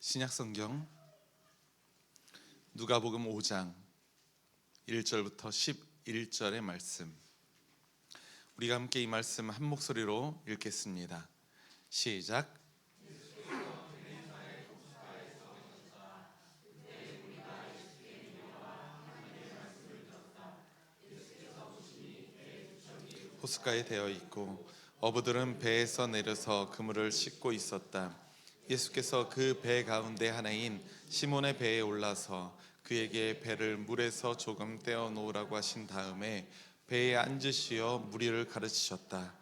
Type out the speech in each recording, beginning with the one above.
신약성경 누가복음 5장 1절부터 11절의 말씀, 우리가 함께 이 말씀 한 목소리로 읽겠습니다. 시작. 호숫가에 대어 있고 어부들은 배에서 내려서 그물을 씻고 있었다. 예수께서 그 배 가운데 하나인 시몬의 배에 올라서 그에게 배를 물에서 조금 떼어 놓으라고 하신 다음에 배에 앉으시어 무리를 가르치셨다.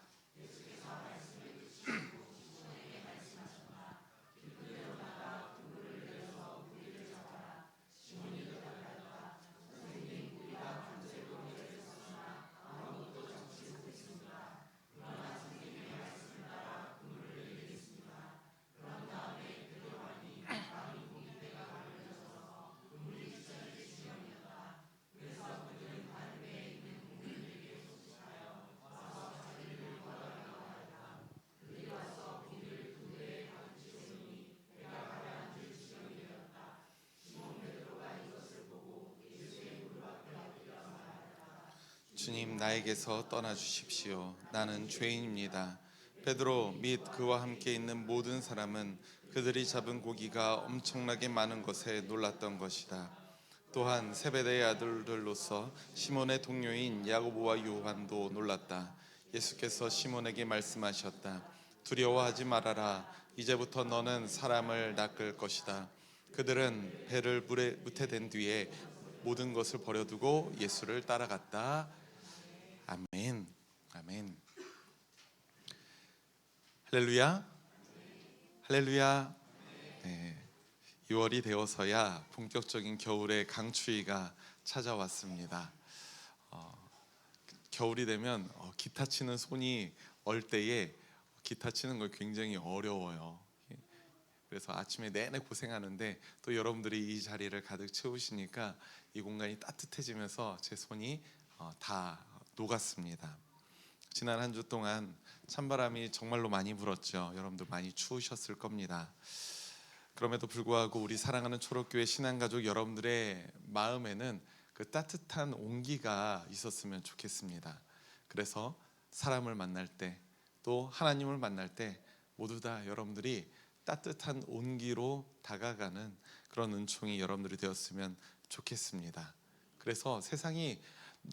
주님, 나에게서 떠나 주십시오. 나는 죄인입니다. 베드로 및 그와 함께 있는 모든 사람은 그들이 잡은 고기가 엄청나게 많은 것에 놀랐던 것이다. 또한 세베대의 아들들로서 시몬의 동료인 야고보와 요한도 놀랐다. 예수께서 시몬에게 말씀하셨다. 두려워하지 말아라. 이제부터 너는 사람을 낚을 것이다. 그들은 배를 물에 된 뒤에 모든 것을 버려두고 예수를 따라갔다. 아멘. 아멘. 할렐루야. 할렐루야. 네. 6월이 되어서야 본격적인 겨울의 강추위가 찾아왔습니다. 겨울이 되면 기타 치는 손이 얼 때에 기타 치는 걸 굉장히 어려워요. 그래서 아침에 내내 고생하는데 또 여러분들이 이 자리를 가득 채우시니까 이 공간이 따뜻해지면서 제 손이 다 녹았습니다. 지난 한 주 동안 찬바람이 정말로 많이 불었죠. 여러분들 많이 추우셨을 겁니다. 그럼에도 불구하고 우리 사랑하는 초록교회 신앙가족 여러분들의 마음에는 그 따뜻한 온기가 있었으면 좋겠습니다. 그래서 사람을 만날 때, 또 하나님을 만날 때 모두 다 여러분들이 따뜻한 온기로 다가가는 그런 은총이 여러분들이 되었으면 좋겠습니다. 그래서 세상이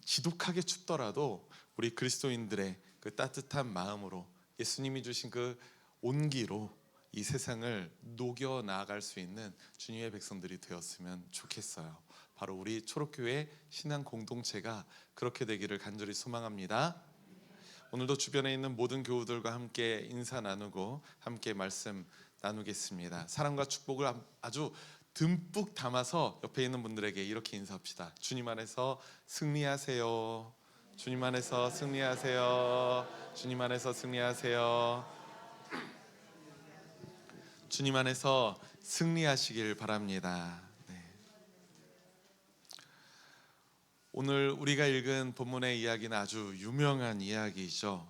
지독하게 춥더라도 우리 그리스도인들의 그 따뜻한 마음으로 예수님이 주신 그 온기로 이 세상을 녹여 나아갈 수 있는 주님의 백성들이 되었으면 좋겠어요. 바로 우리 초록교회 신앙 공동체가 그렇게 되기를 간절히 소망합니다. 오늘도 주변에 있는 모든 교우들과 함께 인사 나누고 함께 말씀 나누겠습니다. 사랑과 축복을 아주 듬뿍 담아서 옆에 있는 분들에게 이렇게 인사합시다. 주님 안에서 승리하세요. 주님 안에서 승리하세요. 주님 안에서 승리하세요. 주님 안에서 승리하시길 바랍니다. 네. 오늘 우리가 읽은 본문의 이야기는 아주 유명한 이야기이죠.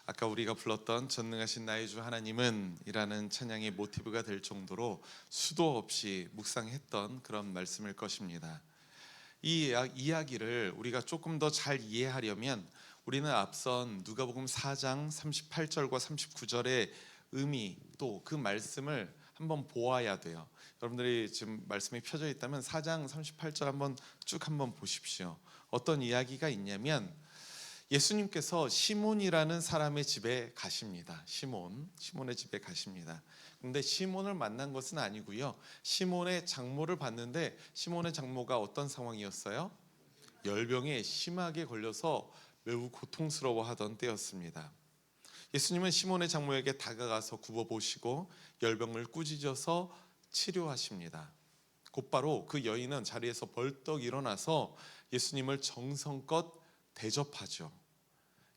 아까 우리가 불렀던 전능하신 나의 주 하나님은 이라는 찬양의 모티브가 될 정도로 수도 없이 묵상했던 그런 말씀일 것입니다. 이 이야기를 우리가 조금 더 잘 이해하려면 우리는 앞선 누가복음 4장 38절과 39절의 의미, 또 그 말씀을 한번 보아야 돼요. 여러분들이 지금 말씀이 펴져 있다면 4장 38절 한번 보십시오. 어떤 이야기가 있냐면 예수님께서 시몬이라는 사람의 집에 가십니다. 시몬의 집에 가십니다. 근데 시몬을 만난 것은 아니고요. 시몬의 장모를 봤는데 시몬의 장모가 어떤 상황이었어요? 열병에 심하게 걸려서 매우 고통스러워하던 때였습니다. 예수님은 시몬의 장모에게 다가가서 굽어보시고 열병을 꾸짖어서 치료하십니다. 곧바로 그 여인은 자리에서 벌떡 일어나서 예수님을 정성껏 대접하죠.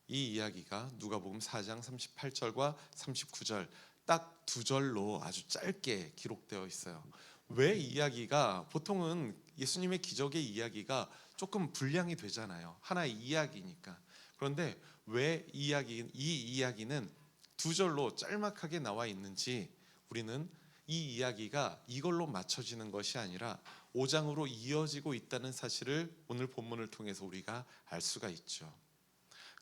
이 이야기가 누가복음 4장 38절과 39절 딱 두 절로 아주 짧게 기록되어 있어요. 왜 이야기가, 보통은 예수님의 기적의 이야기가 조금 분량이 되잖아요. 하나의 이야기니까. 그런데 왜 이 이야기는 두 절로 짤막하게 나와 있는지 우리는 이 이야기가 이걸로 맞춰지는 것이 아니라 5장으로 이어지고 있다는 사실을 오늘 본문을 통해서 우리가 알 수가 있죠.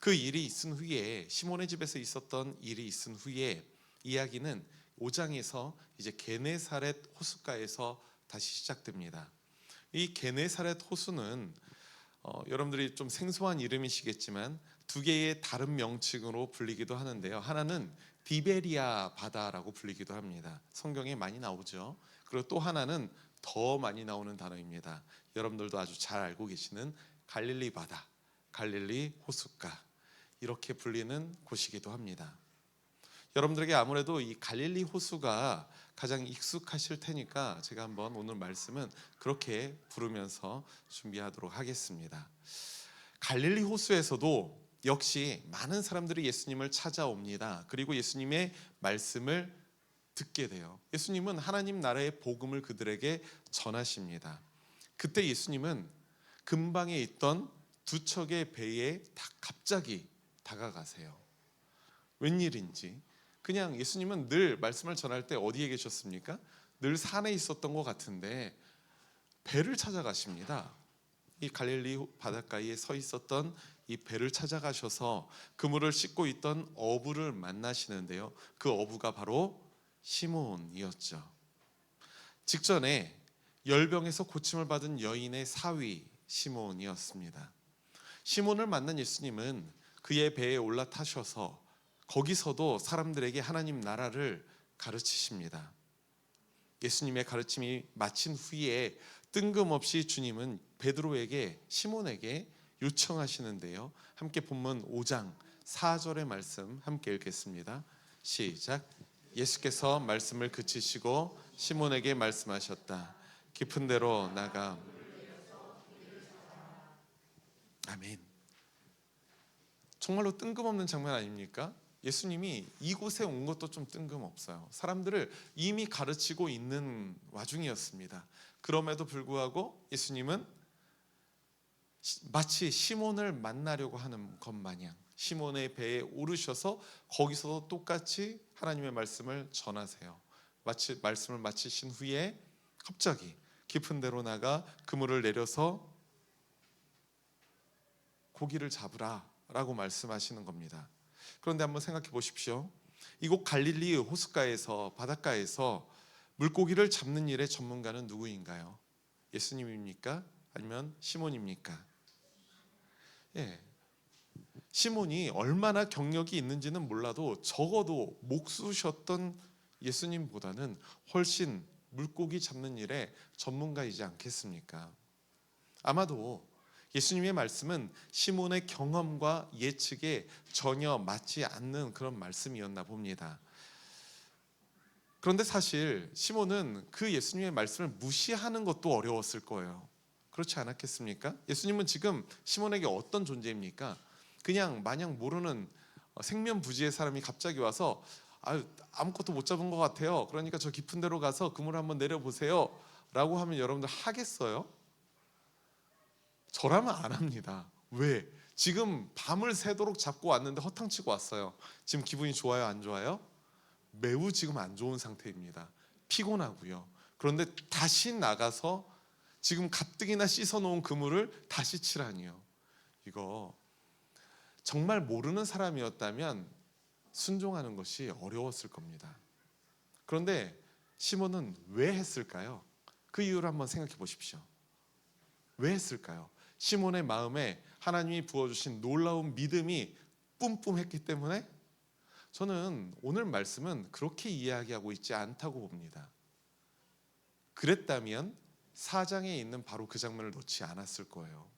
그 일이 있은 후에, 시몬의 집에서 있었던 일이 있은 후에 이야기는 5장에서 이제 게네사렛 호숫가에서 다시 시작됩니다. 이 게네사렛 호수는 여러분들이 좀 생소한 이름이시겠지만 두 개의 다른 명칭으로 불리기도 하는데요. 하나는 디베리아 바다라고 불리기도 합니다. 성경에 많이 나오죠. 그리고 또 하나는 더 많이 나오는 단어입니다. 여러분들도 아주 잘 알고 계시는 갈릴리 바다, 갈릴리 호숫가, 이렇게 불리는 곳이기도 합니다. 여러분들에게 아무래도 이 갈릴리 호수가 가장 익숙하실 테니까 제가 한번 오늘 말씀은 그렇게 부르면서 준비하도록 하겠습니다. 갈릴리 호수에서도 역시 많은 사람들이 예수님을 찾아옵니다. 그리고 예수님의 말씀을 듣게 돼요. 예수님은 하나님 나라의 복음을 그들에게 전하십니다. 그때 예수님은 근방에 있던 두 척의 배에 갑자기 다가가세요. 웬일인지. 그냥 예수님은 늘 말씀을 전할 때 어디에 계셨습니까? 늘 산에 있었던 것 같은데 배를 찾아가십니다. 이 갈릴리 바닷가에 서 있었던 이 배를 찾아가셔서 그물을 씻고 있던 어부를 만나시는데요. 그 어부가 바로 시몬이었죠. 직전에 열병에서 고침을 받은 여인의 사위 시몬이었습니다. 시몬을 만난 예수님은 그의 배에 올라타셔서 거기서도 사람들에게 하나님 나라를 가르치십니다. 예수님의 가르침이 마친 후에 뜬금없이 주님은 베드로에게, 시몬에게 요청하시는데요. 함께 본문 5장 4절의 말씀 함께 읽겠습니다. 시작. 예수께서 말씀을 그치시고 시몬에게 말씀하셨다. 깊은 데로 나가. 아멘. 정말로 뜬금없는 장면 아닙니까? 예수님이 이곳에 온 것도 좀 뜬금없어요. 사람들을 이미 가르치고 있는 와중이었습니다. 그럼에도 불구하고 예수님은 마치 시몬을 만나려고 하는 것 마냥 시몬의 배에 오르셔서 거기서도 똑같이 하나님의 말씀을 전하세요. 마치 말씀을 마치신 후에 갑자기 깊은 데로 나가 그물을 내려서 고기를 잡으라 라고 말씀하시는 겁니다. 그런데 한번 생각해 보십시오. 이곳 갈릴리 호숫가에서, 바닷가에서 물고기를 잡는 일의 전문가는 누구인가요? 예수님입니까? 아니면 시몬입니까? 예. 시몬이 얼마나 경력이 있는지는 몰라도 적어도 목수셨던 예수님보다는 훨씬 물고기 잡는 일의 전문가이지 않겠습니까? 아마도 예수님의 말씀은 시몬의 경험과 예측에 전혀 맞지 않는 그런 말씀이었나 봅니다. 그런데 사실 시몬은 그 예수님의 말씀을 무시하는 것도 어려웠을 거예요. 그렇지 않았겠습니까? 예수님은 지금 시몬에게 어떤 존재입니까? 그냥 마냥 모르는 생면부지의 사람이 갑자기 와서 아무것도 못 잡은 것 같아요. 그러니까 저 깊은 데로 가서 그물 한번 내려보세요 라고 하면 여러분들 하겠어요? 저라면 안 합니다. 왜? 지금 밤을 새도록 잡고 왔는데 허탕치고 왔어요. 지금 기분이 좋아요? 안 좋아요? 매우 지금 안 좋은 상태입니다. 피곤하고요. 그런데 다시 나가서 지금 가뜩이나 씻어놓은 그물을 다시 치라니요. 이거 정말 모르는 사람이었다면 순종하는 것이 어려웠을 겁니다. 그런데 시몬은 왜 했을까요? 그 이유를 한번 생각해 보십시오. 왜 했을까요? 시몬의 마음에 하나님이 부어주신 놀라운 믿음이 뿜뿜했기 때문에 저는 오늘 말씀은 그렇게 이야기하고 있지 않다고 봅니다. 그랬다면 4장에 있는 바로 그 장면을 놓지 않았을 거예요.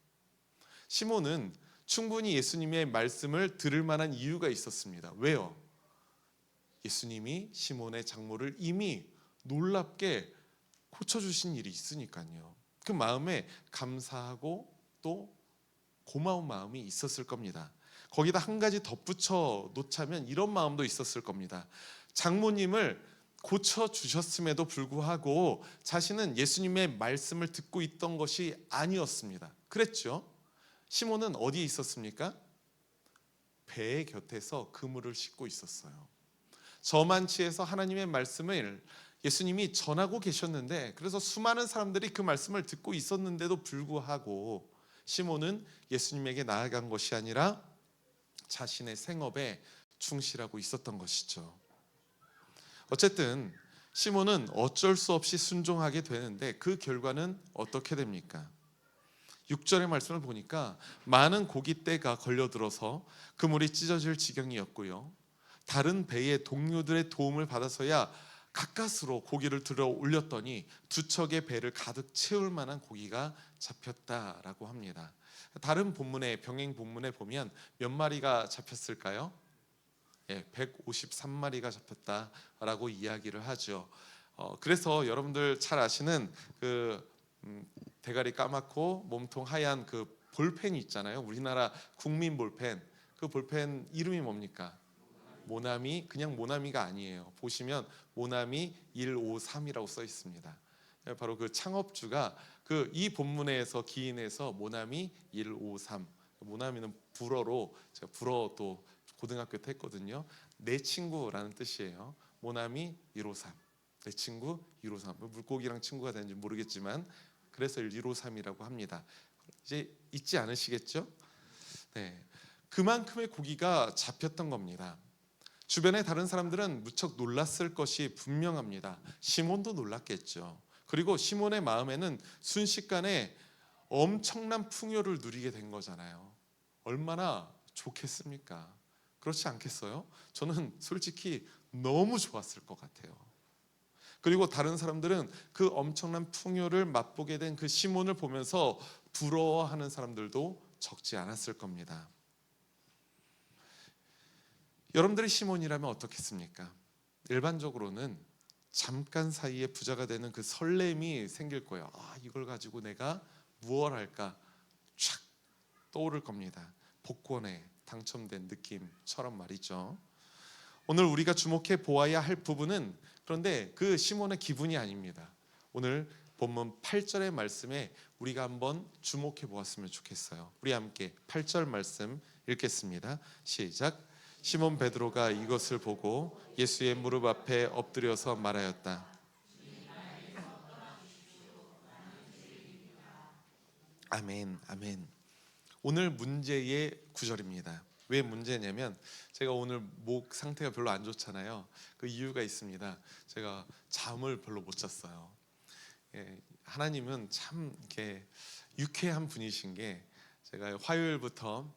시몬은 충분히 예수님의 말씀을 들을 만한 이유가 있었습니다. 왜요? 예수님이 시몬의 장모를 이미 놀랍게 고쳐주신 일이 있으니까요. 그 마음에 감사하고 또 고마운 마음이 있었을 겁니다. 거기다 한 가지 덧붙여 놓자면 이런 마음도 있었을 겁니다. 장모님을 고쳐주셨음에도 불구하고 자신은 예수님의 말씀을 듣고 있던 것이 아니었습니다. 그랬죠? 시몬은 어디에 있었습니까? 배의 곁에서 그물을 씻고 있었어요. 저만치에서 하나님의 말씀을 예수님이 전하고 계셨는데, 그래서 수많은 사람들이 그 말씀을 듣고 있었는데도 불구하고 시몬은 예수님에게 나아간 것이 아니라 자신의 생업에 충실하고 있었던 것이죠. 어쨌든 시몬은 어쩔 수 없이 순종하게 되는데 그 결과는 어떻게 됩니까? 6절의 말씀을 보니까 많은 고깃대가 걸려들어서 그물이 찢어질 지경이었고요, 다른 배의 동료들의 도움을 받아서야 가까스로 고기를 들어 올렸더니 두 척의 배를 가득 채울 만한 고기가 잡혔다라고 합니다. 다른 본문에, 병행 본문에 보면 몇 마리가 잡혔을까요? 153마리가 잡혔다라고 이야기를 하죠. 그래서 여러분들 잘 아시는 그 대가리 까맣고 몸통 하얀 그 볼펜이 있잖아요. 우리나라 국민 볼펜. 그 볼펜 이름이 뭡니까? 모나미. 그냥 모나미가 아니에요. 보시면 모나미 153이라고 써 있습니다. 바로 그 창업주가 그 이 본문에서 기인해서 모나미 153. 모나미는 불어로, 제가 불어도 고등학교 때 했거든요. 내 친구라는 뜻이에요. 모나미 153. 내 친구 153. 물고기랑 친구가 되는지 모르겠지만 그래서 153이라고 합니다. 이제 잊지 않으시겠죠? 네, 그만큼의 고기가 잡혔던 겁니다. 주변의 다른 사람들은 무척 놀랐을 것이 분명합니다. 시몬도 놀랐겠죠. 그리고 시몬의 마음에는 순식간에 엄청난 풍요를 누리게 된 거잖아요. 얼마나 좋겠습니까? 그렇지 않겠어요? 저는 솔직히 너무 좋았을 것 같아요. 그리고 다른 사람들은 그 엄청난 풍요를 맛보게 된 그 시몬을 보면서 부러워하는 사람들도 적지 않았을 겁니다. 여러분들이 시몬이라면 어떻겠습니까? 일반적으로는 잠깐 사이에 부자가 되는 그 설렘이 생길 거예요. 이걸 가지고 내가 무엇 할까 촥 떠오를 겁니다. 복권에 당첨된 느낌처럼 말이죠. 오늘 우리가 주목해 보아야 할 부분은 그런데 그 시몬의 기분이 아닙니다. 오늘 본문 8절의 말씀에 우리가 한번 주목해 보았으면 좋겠어요. 우리 함께 8절 말씀 읽겠습니다. 시작. 시몬 베드로가 이것을 보고 예수의 무릎 앞에 엎드려서 말하였다. 아멘, 아멘. 오늘 문제의 구절입니다. 왜 문제냐면 제가 오늘 목 상태가 별로 안 좋잖아요. 그 이유가 있습니다. 제가 잠을 별로 못 잤어요. 하나님은 참 이렇게 유쾌한 분이신 게, 제가 화요일부터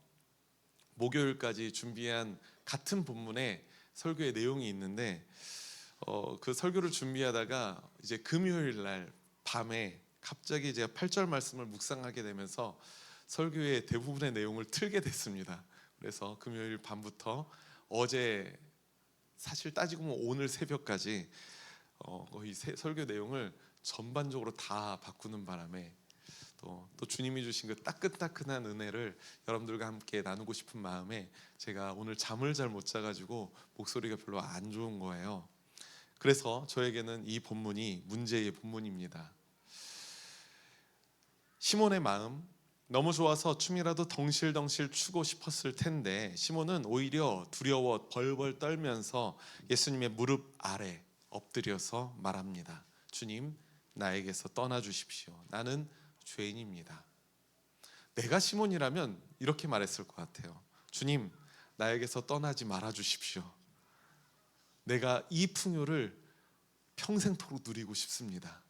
목요일까지 준비한 같은 본문에 설교의 내용이 있는데 그 설교를 준비하다가 이제 금요일 날 밤에 갑자기 제가 8절 말씀을 묵상하게 되면서 설교의 대부분의 내용을 틀게 됐습니다. 그래서 금요일 밤부터 어제, 사실 따지고 보면 오늘 새벽까지 거의 설교 내용을 전반적으로 다 바꾸는 바람에 또 주님이 주신 그 따끈따끈한 은혜를 여러분들과 함께 나누고 싶은 마음에 제가 오늘 잠을 잘 못 자가지고 목소리가 별로 안 좋은 거예요. 그래서 저에게는 이 본문이 문제의 본문입니다. 시몬의 마음, 너무 좋아서 춤이라도 덩실덩실 추고 싶었을 텐데 시몬은 오히려 두려워 벌벌 떨면서 예수님의 무릎 아래 엎드려서 말합니다. 주님, 나에게서 떠나 주십시오. 나는 죄인입니다. 내가 시몬이라면 이렇게 말했을 것 같아요. 주님, 나에게서 떠나지 말아 주십시오. 내가 이 풍요를 평생토록 누리고 싶습니다.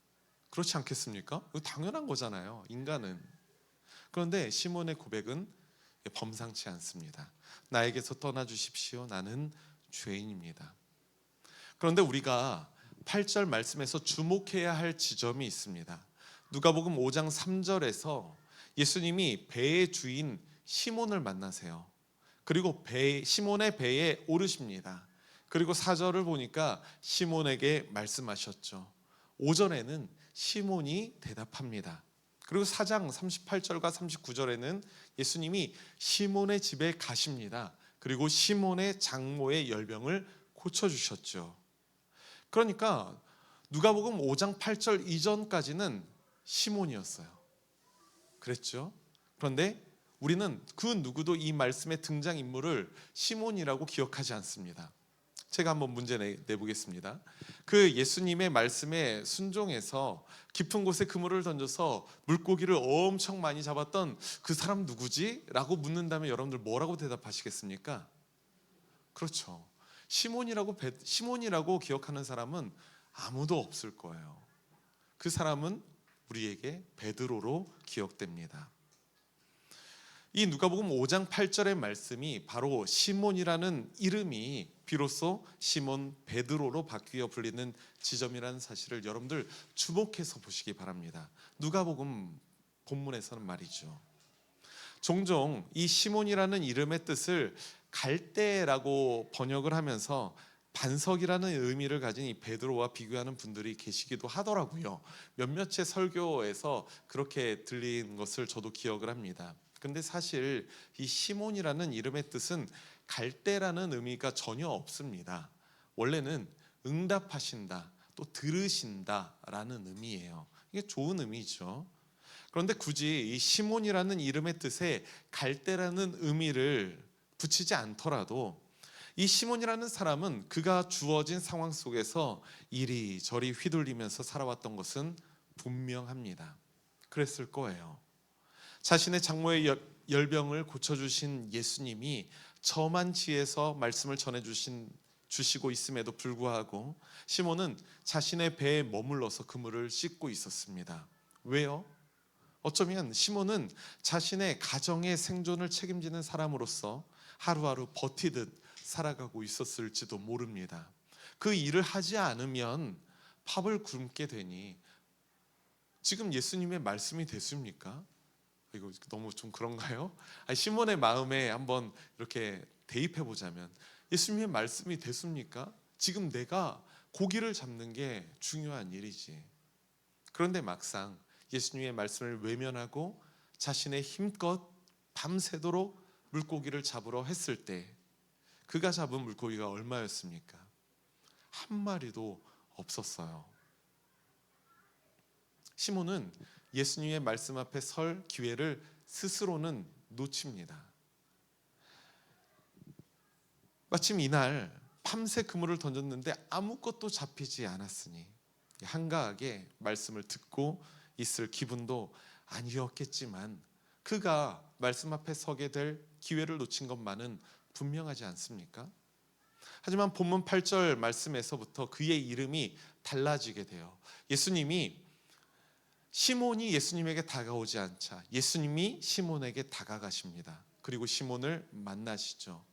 그렇지 않겠습니까? 이거 당연한 거잖아요, 인간은. 그런데 시몬의 고백은 범상치 않습니다. 나에게서 떠나 주십시오. 나는 죄인입니다. 그런데 우리가 8절 말씀에서 주목해야 할 지점이 있습니다. 누가복음 5장 3절에서 예수님이 배의 주인 시몬을 만나세요. 그리고 시몬의 배에 오르십니다. 그리고 4절을 보니까 시몬에게 말씀하셨죠. 5절에는 시몬이 대답합니다. 그리고 4장 38절과 39절에는 예수님이 시몬의 집에 가십니다. 그리고 시몬의 장모의 열병을 고쳐주셨죠. 그러니까 누가복음 5장 8절 이전까지는 시몬이었어요. 그랬죠? 그런데 우리는 그 누구도 이 말씀의 등장인물을 시몬이라고 기억하지 않습니다. 제가 한번 문제 내보겠습니다. 그 예수님의 말씀에 순종해서 깊은 곳에 그물을 던져서 물고기를 엄청 많이 잡았던 그 사람 누구지? 라고 묻는다면 여러분들 뭐라고 대답하시겠습니까? 그렇죠. 시몬이라고 기억하는 사람은 아무도 없을 거예요. 그 사람은 우리에게 베드로로 기억됩니다. 이 누가복음 5장 8절의 말씀이 바로 시몬이라는 이름이 비로소 시몬 베드로로 바뀌어 불리는 지점이라는 사실을 여러분들 주목해서 보시기 바랍니다. 누가복음 본문에서는 말이죠. 종종 이 시몬이라는 이름의 뜻을 갈대라고 번역을 하면서 반석이라는 의미를 가진 이 베드로와 비교하는 분들이 계시기도 하더라고요. 몇몇의 설교에서 그렇게 들린 것을 저도 기억을 합니다. 근데 사실 이 시몬이라는 이름의 뜻은 갈대라는 의미가 전혀 없습니다. 원래는 응답하신다, 또 들으신다라는 의미예요. 이게 좋은 의미죠. 그런데 굳이 이 시몬이라는 이름의 뜻에 갈대라는 의미를 붙이지 않더라도 이 시몬이라는 사람은 그가 주어진 상황 속에서 이리저리 휘둘리면서 살아왔던 것은 분명합니다. 그랬을 거예요. 자신의 장모의 열병을 고쳐주신 예수님이 저만 지에서 말씀을 주시고 있음에도 불구하고 시몬은 자신의 배에 머물러서 그물을 씻고 있었습니다. 왜요? 어쩌면 시몬은 자신의 가정의 생존을 책임지는 사람으로서 하루하루 버티듯 살아가고 있었을지도 모릅니다. 그 일을 하지 않으면 밥을 굶게 되니 지금 예수님의 말씀이 됐습니까? 이거 너무 좀 그런가요? 시몬의 마음에 한번 이렇게 대입해 보자면 예수님의 말씀이 됐습니까? 지금 내가 고기를 잡는 게 중요한 일이지. 그런데 막상 예수님의 말씀을 외면하고 자신의 힘껏 밤새도록 물고기를 잡으러 했을 때 그가 잡은 물고기가 얼마였습니까? 한 마리도 없었어요. 시몬은 예수님의 말씀 앞에 설 기회를 스스로는 놓칩니다. 마침 이날 밤새 그물을 던졌는데 아무것도 잡히지 않았으니 한가하게 말씀을 듣고 있을 기분도 아니었겠지만 그가 말씀 앞에 서게 될 기회를 놓친 것만은 분명하지 않습니까? 하지만 본문 8절 말씀에서부터 그의 이름이 달라지게 돼요. 시몬이 예수님에게 다가오지 않자 예수님이 시몬에게 다가가십니다. 그리고 시몬을 만나시죠.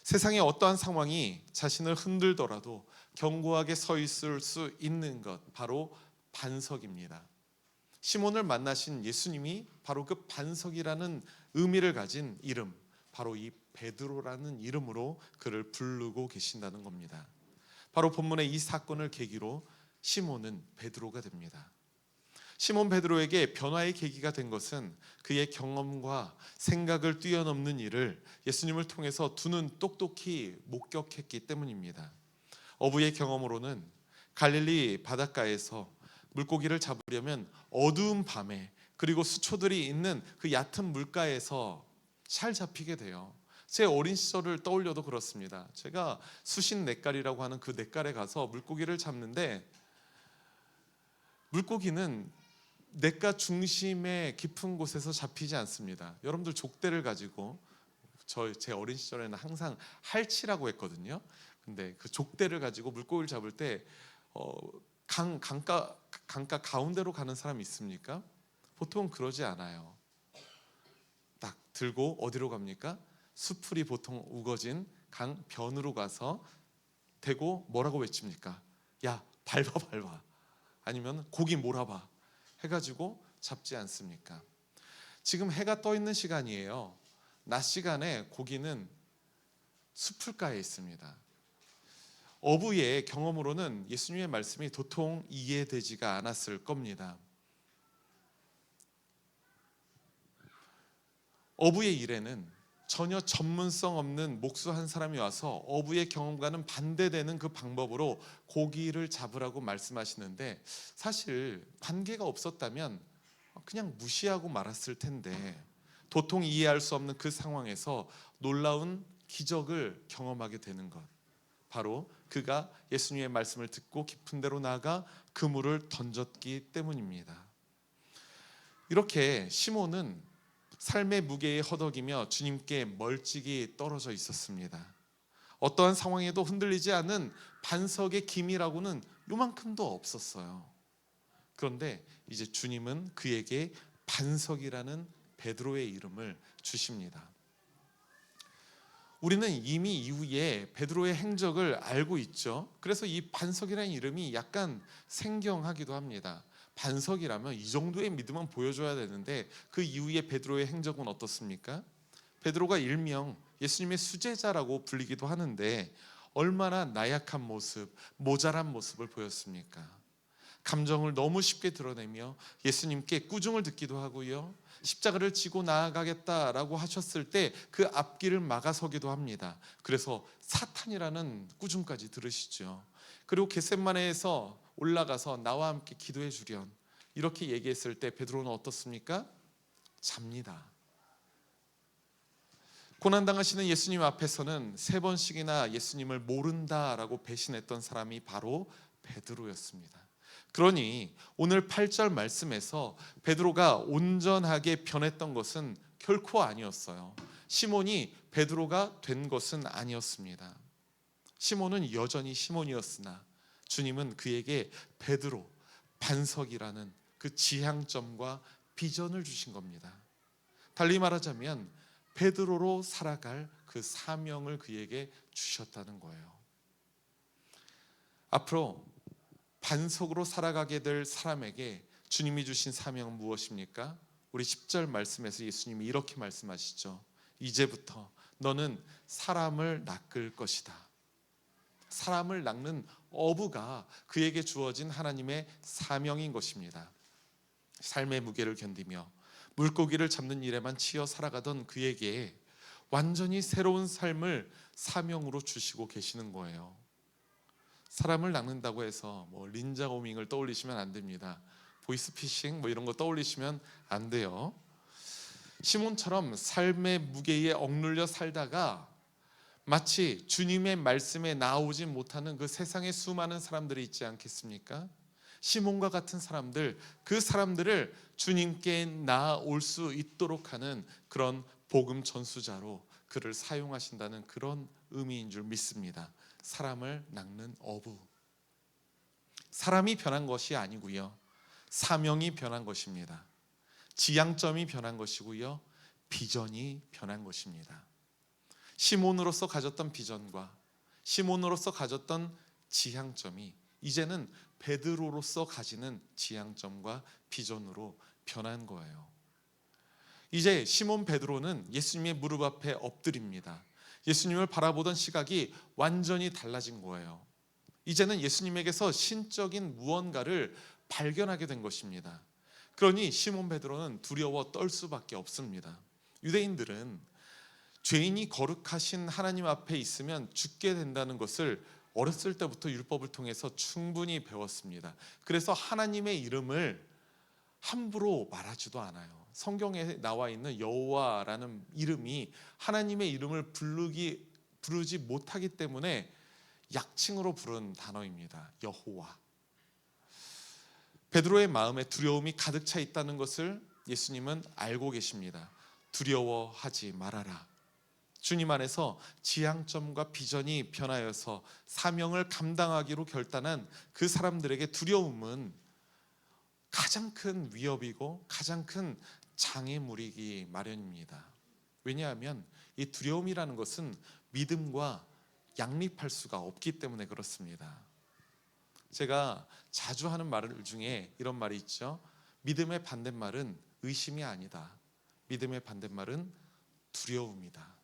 세상의 어떠한 상황이 자신을 흔들더라도 견고하게 서 있을 수 있는 것 바로 반석입니다. 시몬을 만나신 예수님이 바로 그 반석이라는 의미를 가진 이름, 바로 이 베드로라는 이름으로 그를 부르고 계신다는 겁니다. 바로 본문의 이 사건을 계기로 시몬은 베드로가 됩니다. 시몬 베드로에게 변화의 계기가 된 것은 그의 경험과 생각을 뛰어넘는 일을 예수님을 통해서 두 눈 똑똑히 목격했기 때문입니다. 어부의 경험으로는 갈릴리 바닷가에서 물고기를 잡으려면 어두운 밤에 그리고 수초들이 있는 그 얕은 물가에서 잘 잡히게 돼요. 제 어린 시절을 떠올려도 그렇습니다. 제가 수신 냇가리라고 하는 그 냇가에 가서 물고기를 잡는데 물고기는 냇가 중심의 깊은 곳에서 잡히지 않습니다. 여러분들 족대를 가지고 제 어린 시절에는 항상 할치라고 했거든요. 근데 그 족대를 가지고 물고기를 잡을 때 강가 가운데로 가는 사람이 있습니까? 보통 그러지 않아요. 딱 들고 어디로 갑니까? 수풀이 보통 우거진 강 변으로 가서 대고 뭐라고 외칩니까? 야 밟아 아니면 고기 몰아봐 해가지고 잡지 않습니까? 지금 해가 떠 있는 시간이에요. 낮 시간에 고기는 수풀가에 있습니다. 어부의 경험으로는 예수님의 말씀이 도통 이해되지가 않았을 겁니다. 어부의 일에는 전혀 전문성 없는 목수 한 사람이 와서 어부의 경험과는 반대되는 그 방법으로 고기를 잡으라고 말씀하시는데 사실 관계가 없었다면 그냥 무시하고 말았을 텐데 도통 이해할 수 없는 그 상황에서 놀라운 기적을 경험하게 되는 것, 바로 그가 예수님의 말씀을 듣고 깊은 데로 나아가 그물을 던졌기 때문입니다. 이렇게 시몬은 삶의 무게에 허덕이며 주님께 멀찍이 떨어져 있었습니다. 어떠한 상황에도 흔들리지 않은 반석의 기미라고는 요만큼도 없었어요. 그런데 이제 주님은 그에게 반석이라는 베드로의 이름을 주십니다. 우리는 이미 이후에 베드로의 행적을 알고 있죠. 그래서 이 반석이라는 이름이 약간 생경하기도 합니다. 반석이라면 이 정도의 믿음은 보여줘야 되는데 그 이후에 베드로의 행적은 어떻습니까? 베드로가 일명 예수님의 수제자라고 불리기도 하는데 얼마나 나약한 모습, 모자란 모습을 보였습니까? 감정을 너무 쉽게 드러내며 예수님께 꾸중을 듣기도 하고요, 십자가를 지고 나아가겠다라고 하셨을 때 그 앞길을 막아서기도 합니다. 그래서 사탄이라는 꾸중까지 들으시죠. 그리고 겟셋마네에서 올라가서 나와 함께 기도해 주련 이렇게 얘기했을 때 베드로는 어떻습니까? 잡니다. 고난당하시는 예수님 앞에서는 3번씩이나 예수님을 모른다라고 배신했던 사람이 바로 베드로였습니다. 그러니 오늘 8절 말씀에서 베드로가 온전하게 변했던 것은 결코 아니었어요. 시몬이 베드로가 된 것은 아니었습니다. 시몬은 여전히 시몬이었으나 주님은 그에게 베드로, 반석이라는 그 지향점과 비전을 주신 겁니다. 달리 말하자면 베드로로 살아갈 그 사명을 그에게 주셨다는 거예요. 앞으로 반석으로 살아가게 될 사람에게 주님이 주신 사명은 무엇입니까? 우리 10절 말씀에서 예수님이 이렇게 말씀하시죠. 이제부터 너는 사람을 낚을 것이다. 사람을 낚는 어부가 그에게 주어진 하나님의 사명인 것입니다. 삶의 무게를 견디며 물고기를 잡는 일에만 치여 살아가던 그에게 완전히 새로운 삶을 사명으로 주시고 계시는 거예요. 사람을 낚는다고 해서 린자 오밍을 떠올리시면 안 됩니다. 보이스피싱 이런 거 떠올리시면 안 돼요. 시몬처럼 삶의 무게에 억눌려 살다가 마치 주님의 말씀에 나오지 못하는 그 세상의 수많은 사람들이 있지 않겠습니까? 시몬과 같은 사람들, 그 사람들을 주님께 나아올 수 있도록 하는 그런 복음 전수자로 그를 사용하신다는 그런 의미인 줄 믿습니다. 사람을 낚는 어부. 사람이 변한 것이 아니고요, 사명이 변한 것입니다. 지향점이 변한 것이고요, 비전이 변한 것입니다. 시몬으로서 가졌던 비전과 시몬으로서 가졌던 지향점이 이제는 베드로로서 가지는 지향점과 비전으로 변한 거예요. 이제 시몬 베드로는 예수님의 무릎 앞에 엎드립니다. 예수님을 바라보던 시각이 완전히 달라진 거예요. 이제는 예수님에게서 신적인 무언가를 발견하게 된 것입니다. 그러니 시몬 베드로는 두려워 떨 수밖에 없습니다. 유대인들은 죄인이 거룩하신 하나님 앞에 있으면 죽게 된다는 것을 어렸을 때부터 율법을 통해서 충분히 배웠습니다. 그래서 하나님의 이름을 함부로 말하지도 않아요. 성경에 나와 있는 여호와라는 이름이 하나님의 이름을 부르지 못하기 때문에 약칭으로 부른 단어입니다. 여호와. 베드로의 마음에 두려움이 가득 차 있다는 것을 예수님은 알고 계십니다. 두려워하지 말아라. 주님 안에서 지향점과 비전이 변하여서 사명을 감당하기로 결단한 그 사람들에게 두려움은 가장 큰 위협이고 가장 큰 장애물이기 마련입니다. 왜냐하면 이 두려움이라는 것은 믿음과 양립할 수가 없기 때문에 그렇습니다. 제가 자주 하는 말 중에 이런 말이 있죠. 믿음의 반대말은 의심이 아니다. 믿음의 반대말은 두려움이다.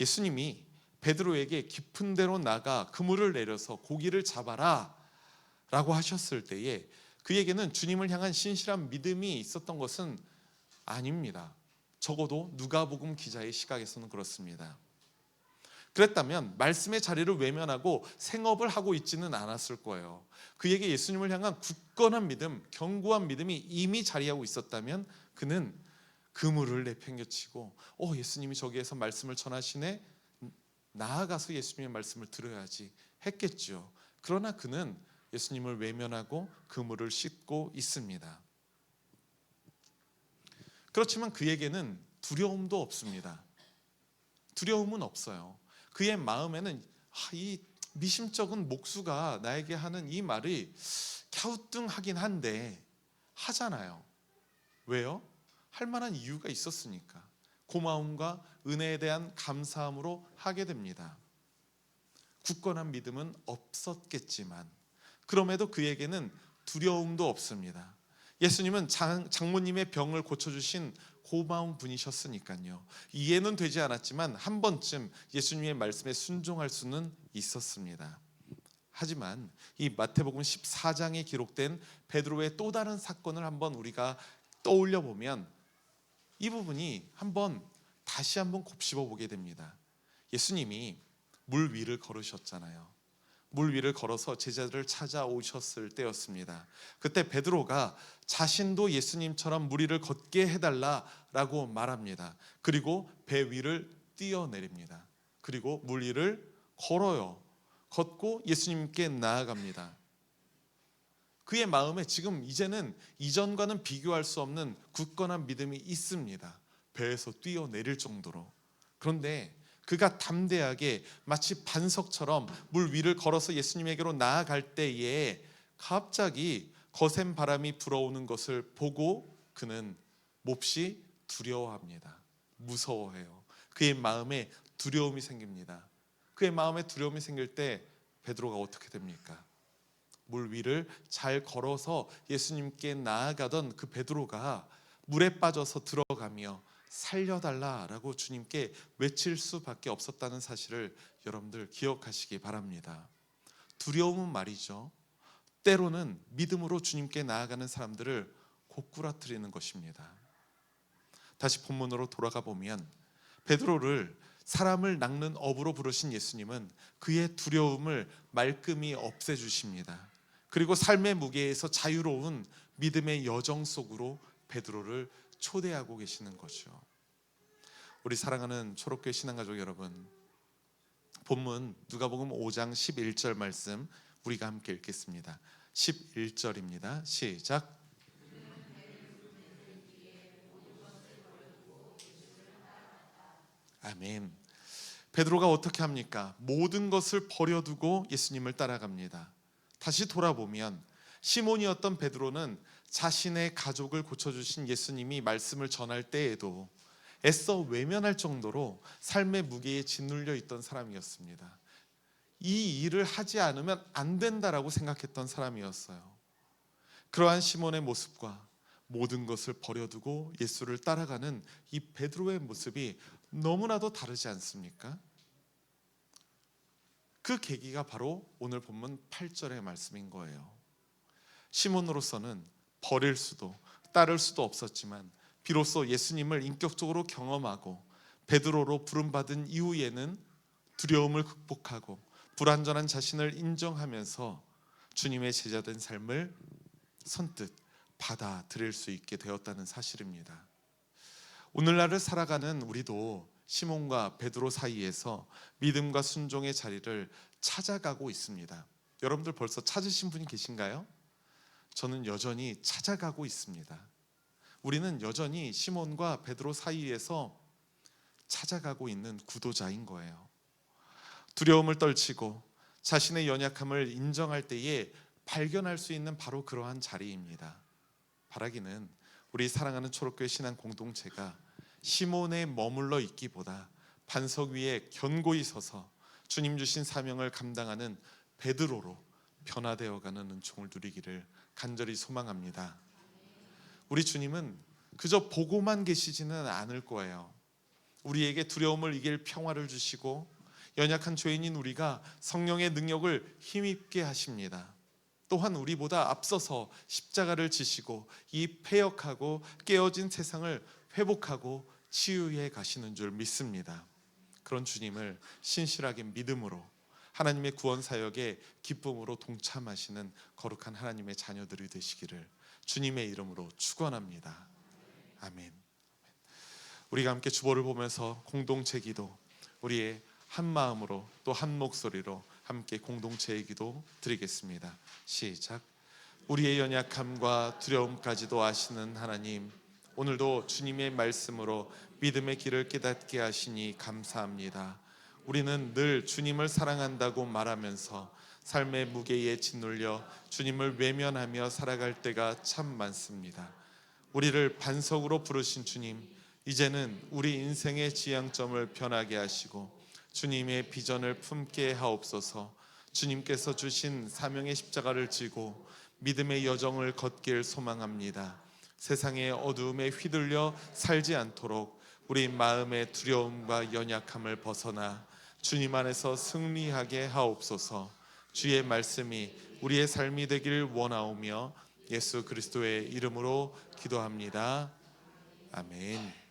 예수님이 베드로에게 깊은 데로 나가 그물을 내려서 고기를 잡아라 라고 하셨을 때에 그에게는 주님을 향한 신실한 믿음이 있었던 것은 아닙니다. 적어도 누가복음 기자의 시각에서는 그렇습니다. 그랬다면 말씀의 자리를 외면하고 생업을 하고 있지는 않았을 거예요. 그에게 예수님을 향한 굳건한 믿음, 견고한 믿음이 이미 자리하고 있었다면 그는 그물을 내팽개치고 예수님이 저기에서 말씀을 전하시네, 나아가서 예수님의 말씀을 들어야지 했겠죠. 그러나 그는 예수님을 외면하고 그물을 씻고 있습니다. 그렇지만 그에게는 두려움도 없습니다. 두려움은 없어요. 그의 마음에는 이 미심쩍은 목수가 나에게 하는 이 말이 갸우뚱하긴 한데 하잖아요. 왜요? 할 만한 이유가 있었으니까. 고마움과 은혜에 대한 감사함으로 하게 됩니다. 굳건한 믿음은 없었겠지만 그럼에도 그에게는 두려움도 없습니다. 예수님은 장모님의 병을 고쳐주신 고마운 분이셨으니까요. 이해는 되지 않았지만 한 번쯤 예수님의 말씀에 순종할 수는 있었습니다. 하지만 이 마태복음 14장에 기록된 베드로의 또 다른 사건을 한번 우리가 떠올려 보면 이 부분이 다시 한번 곱씹어 보게 됩니다. 예수님이 물 위를 걸으셨잖아요. 물 위를 걸어서 제자들을 찾아오셨을 때였습니다. 그때 베드로가 자신도 예수님처럼 물 위를 걷게 해달라라고 말합니다. 그리고 배 위를 뛰어내립니다. 그리고 물 위를 걸어요. 걷고 예수님께 나아갑니다. 그의 마음에 지금 이제는 이전과는 비교할 수 없는 굳건한 믿음이 있습니다. 배에서 뛰어내릴 정도로. 그런데 그가 담대하게 마치 반석처럼 물 위를 걸어서 예수님에게로 나아갈 때에 갑자기 거센 바람이 불어오는 것을 보고 그는 몹시 두려워합니다. 무서워해요. 그의 마음에 두려움이 생깁니다. 그의 마음에 두려움이 생길 때 베드로가 어떻게 됩니까? 물 위를 잘 걸어서 예수님께 나아가던 그 베드로가 물에 빠져서 들어가며 살려달라라고 주님께 외칠 수밖에 없었다는 사실을 여러분들 기억하시기 바랍니다. 두려움은 말이죠, 때로는 믿음으로 주님께 나아가는 사람들을 고꾸라뜨리는 것입니다. 다시 본문으로 돌아가 보면 베드로를 사람을 낚는 어부로 부르신 예수님은 그의 두려움을 말끔히 없애주십니다. 그리고 삶의 무게에서 자유로운 믿음의 여정 속으로 베드로를 초대하고 계시는 거죠. 우리 사랑하는 초록교회 신앙가족 여러분, 본문 누가복음 5장 11절 말씀 우리가 함께 읽겠습니다. 11절입니다. 시작. 아멘. 베드로가 어떻게 합니까? 모든 것을 버려두고 예수님을 따라갑니다. 다시 돌아보면 시몬이었던 베드로는 자신의 가족을 고쳐주신 예수님이 말씀을 전할 때에도 애써 외면할 정도로 삶의 무게에 짓눌려 있던 사람이었습니다. 이 일을 하지 않으면 안 된다라고 생각했던 사람이었어요. 그러한 시몬의 모습과 모든 것을 버려두고 예수를 따라가는 이 베드로의 모습이 너무나도 다르지 않습니까? 그 계기가 바로 오늘 본문 8절의 말씀인 거예요. 시몬으로서는 버릴 수도 따를 수도 없었지만 비로소 예수님을 인격적으로 경험하고 베드로로 부름받은 이후에는 두려움을 극복하고 불완전한 자신을 인정하면서 주님의 제자된 삶을 선뜻 받아들일 수 있게 되었다는 사실입니다. 오늘날을 살아가는 우리도 시몬과 베드로 사이에서 믿음과 순종의 자리를 찾아가고 있습니다. 여러분들 벌써 찾으신 분이 계신가요? 저는 여전히 찾아가고 있습니다. 우리는 여전히 시몬과 베드로 사이에서 찾아가고 있는 구도자인 거예요. 두려움을 떨치고 자신의 연약함을 인정할 때에 발견할 수 있는 바로 그러한 자리입니다. 바라기는 우리 사랑하는 초록교회 신앙 공동체가 시몬에 머물러 있기보다 반석 위에 견고히 서서 주님 주신 사명을 감당하는 베드로로 변화되어가는 은총을 누리기를 간절히 소망합니다. 우리 주님은 그저 보고만 계시지는 않을 거예요. 우리에게 두려움을 이길 평화를 주시고 연약한 죄인인 우리가 성령의 능력을 힘입게 하십니다. 또한 우리보다 앞서서 십자가를 지시고 이 패역하고 깨어진 세상을 회복하고 치유해 가시는 줄 믿습니다. 그런 주님을 신실하게 믿음으로 하나님의 구원 사역에 기쁨으로 동참하시는 거룩한 하나님의 자녀들이 되시기를 주님의 이름으로 축원합니다. 아멘. 우리가 함께 주보를 보면서 공동체 기도, 우리의 한 마음으로 또 한 목소리로 함께 공동체의 기도 드리겠습니다. 시작. 우리의 연약함과 두려움까지도 아시는 하나님, 오늘도 주님의 말씀으로 믿음의 길을 깨닫게 하시니 감사합니다. 우리는 늘 주님을 사랑한다고 말하면서 삶의 무게에 짓눌려 주님을 외면하며 살아갈 때가 참 많습니다. 우리를 반석으로 부르신 주님, 이제는 우리 인생의 지향점을 변하게 하시고 주님의 비전을 품게 하옵소서. 주님께서 주신 사명의 십자가를 지고 믿음의 여정을 걷길 소망합니다. 세상의 어두움에 휘둘려 살지 않도록 우리 마음의 두려움과 연약함을 벗어나 주님 안에서 승리하게 하옵소서. 주의 말씀이 우리의 삶이 되길 원하오며 예수 그리스도의 이름으로 기도합니다. 아멘.